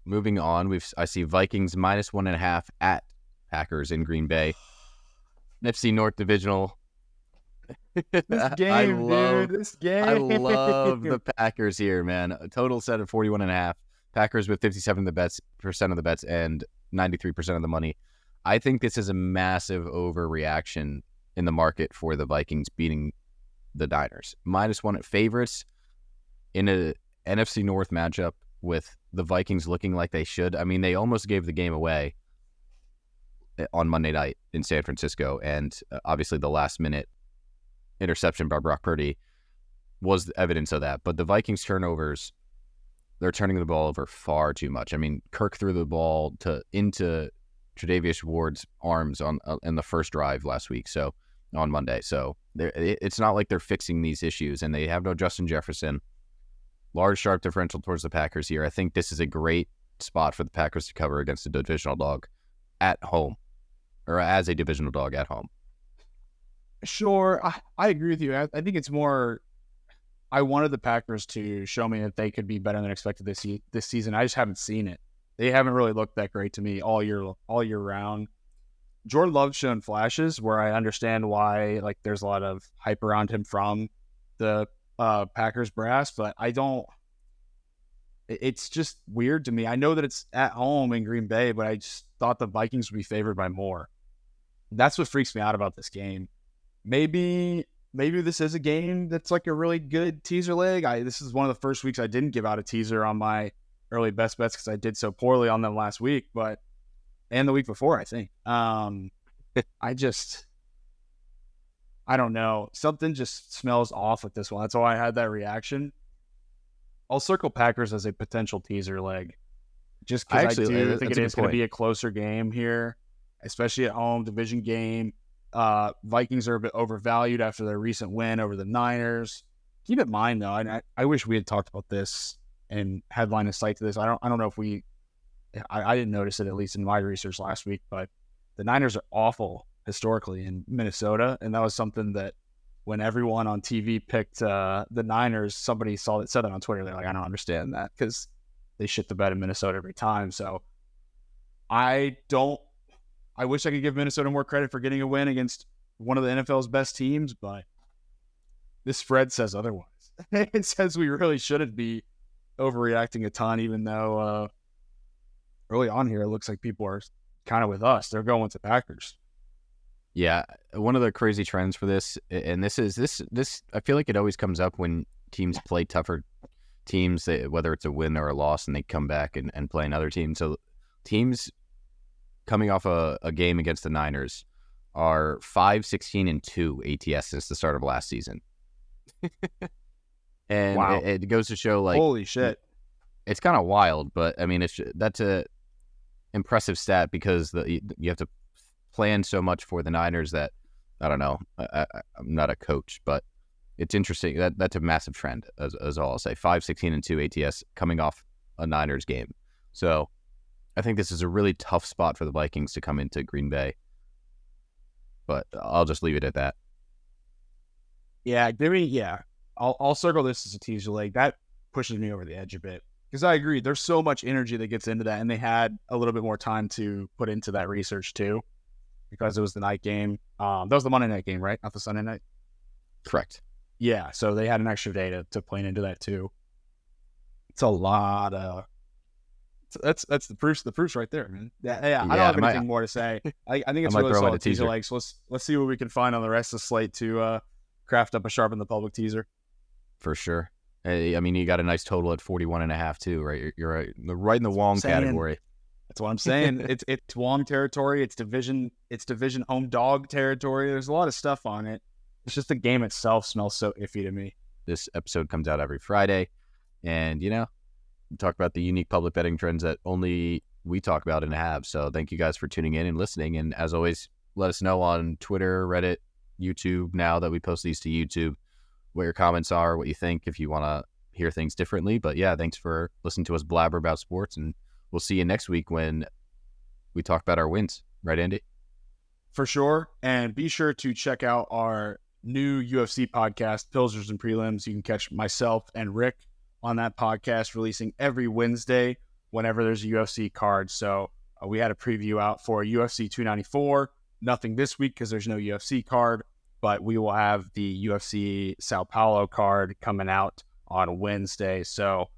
moving on, I see Vikings -1.5 at Packers in Green Bay. NFC North Divisional. This game, this game. I love the Packers here, man. A total set of 41.5. Packers with 57% of the bets and 93% of the money. I think this is a massive overreaction in the market for the Vikings beating the Niners. -1 favorites in a NFC North matchup with the Vikings looking like they should. I mean, they almost gave the game away on Monday night in San Francisco, and obviously the last-minute interception by Brock Purdy was evidence of that. But the Vikings turnovers, they're turning the ball over far too much. I mean, Kirk threw the ball into Tre'Davious Ward's arms in the first drive last week, so on Monday. So it's not like they're fixing these issues, and they have no Justin Jefferson. Large, sharp differential towards the Packers here. I think this is a great spot for the Packers to cover against a divisional dog at home, or as a divisional dog at home. Sure, I agree with you. I think it's more, I wanted the Packers to show me that they could be better than expected this season. I just haven't seen it. They haven't really looked that great to me all year round. Jordan Love's shown flashes where I understand why there's a lot of hype around him from the Packers brass, but I don't. It's just weird to me. I know that it's at home in Green Bay, but I just thought the Vikings would be favored by more. That's what freaks me out about this game. Maybe this is a game that's like a really good teaser leg. This is one of the first weeks I didn't give out a teaser on my early best bets because I did so poorly on them last week, and the week before, I think. I don't know. Something just smells off with this one. That's why I had that reaction. I'll circle Packers as a potential teaser leg, just because I do think it is going to be a closer game here, especially at home, division game. Vikings are a bit overvalued after their recent win over the Niners. Keep in mind, though, and I wish we had talked about this and had line of sight to this. I don't know if I didn't notice it, at least in my research last week, but the Niners are awful historically in Minnesota, and that was something that when everyone on TV picked the Niners, somebody said it on Twitter. They're like, I don't understand that because they shit the bed in Minnesota every time. So I wish I could give Minnesota more credit for getting a win against one of the NFL's best teams, but this spread says otherwise. It says we really shouldn't be overreacting a ton, even though early on here it looks like people are kind of with us. They're going with the Packers. Yeah, one of the crazy trends for this, and this I feel like it always comes up when teams play tougher teams, whether it's a win or a loss, and they come back and play another team. So teams coming off a game against the Niners are 5-16-2 ATS since the start of last season. And wow. It goes to show, holy shit, it's kind of wild, but I mean, that's a impressive stat because you have to plan so much for the Niners that, I don't know, I'm not a coach, but it's interesting. That's a massive trend, as all I'll say. 5-16-2 ATS coming off a Niners game. So I think this is a really tough spot for the Vikings to come into Green Bay. But I'll just leave it at that. Yeah, I'll circle this as a teaser leg. That pushes me over the edge a bit. Because I agree, there's so much energy that gets into that, and they had a little bit more time to put into that research too, because it was the night game. That was the Monday night game, right? Not the Sunday night? Correct. Yeah, so they had an extra day to plan into that too. It's a lot of... That's the proof's right there, man. Yeah, I don't have anything more to say. I think it's really solid teaser legs. So let's see what we can find on the rest of the slate to craft up a Sharpen the Public teaser. For sure. I mean, you got a nice total at 41.5 too, right? You're right in the Wong category. That's what I'm saying. It's Wong territory. It's division home dog territory. There's a lot of stuff on it. It's just the game itself smells so iffy to me. This episode comes out every Friday, and we talk about the unique public betting trends that only we talk about and have. So thank you guys for tuning in and listening. And as always, let us know on Twitter, Reddit, YouTube, now that we post these to YouTube, what your comments are, what you think, if you want to hear things differently. But yeah, thanks for listening to us blabber about sports, and we'll see you next week when we talk about our wins. Right, Andy? For sure. And be sure to check out our new UFC podcast, Pilsners and Prelims. You can catch myself and Rick on that podcast, releasing every Wednesday. whenever there's a UFC card. So we had a preview out for UFC 294. Nothing this week because there's no UFC card, but we will have the UFC Sao Paulo card coming out on Wednesday. So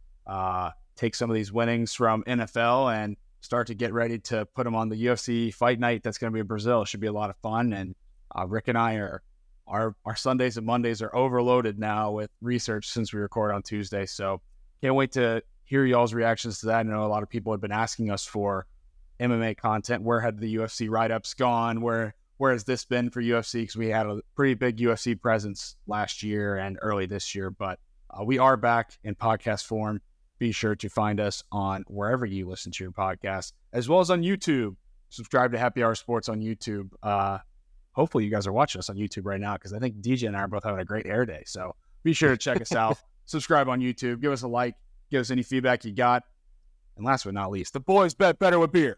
take some of these winnings from NFL and start to get ready to put them on the UFC fight night that's going to be in Brazil. It should be a lot of fun. And Rick and I our Sundays and Mondays are overloaded now with research since we record on Tuesday. So can't wait to hear y'all's reactions to that. I know a lot of people have been asking us for MMA content. Where had the UFC write-ups gone? Where has this been for UFC? Because we had a pretty big UFC presence last year and early this year. But we are back in podcast form. Be sure to find us on wherever you listen to your podcast, as well as on YouTube. Subscribe to Happy Hour Sports on YouTube. Hopefully you guys are watching us on YouTube right now, because I think DJ and I are both having a great hair day. So be sure to check us out. Subscribe on YouTube. Give us a like. Give us any feedback you got. And last but not least, the boys bet better with beer.